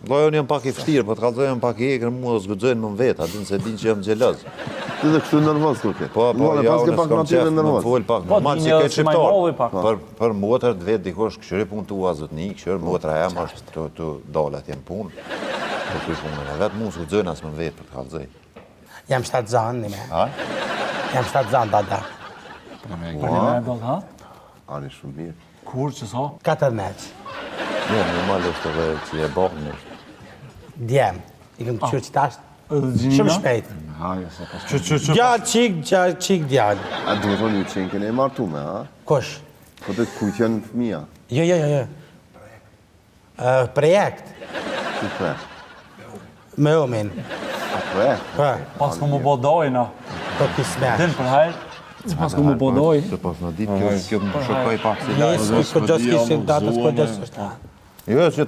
Unë jam pak i fështirë, po të kalzojnë pak i ekrë mua dhe zgudzojnë më vetë, atin se din që jam gjelaz. Ti dhe kështu nervoz kërke. Po, ja unë s'kam qef më full pak. Normal që këtë shqiptar. Për motër të vetë dikosh këshëri punë tu azotni, këshëri motra jam është të dalat jem punë. Po kuj punë e vetë mu s'gudzojnë asë më vetë për të kalzojnë. Jam 7 zanë, një me. Jam 7 zanë, dada. Ani shumë mirë. Kur që sa? 4 neqë. Normal është edhe që e bëhën është. Djem. I këm të qërë që tashtë. Shumë shpejt. Gjallë qik djallë. A du të thonë ju qenë kene e martu me, ha? Kush? Po të kujtë janë fëmija. Jo. Projekt. Që pre? Me omin. A projekt? Pas ku më bodojna. Po kismet. Din për hajrë. Që pas ku më bodoj. Se pas në ditë kjo më shokoj pak si Njësë, këtë gjës kishin datës, këtë gjës është ta. Jo, që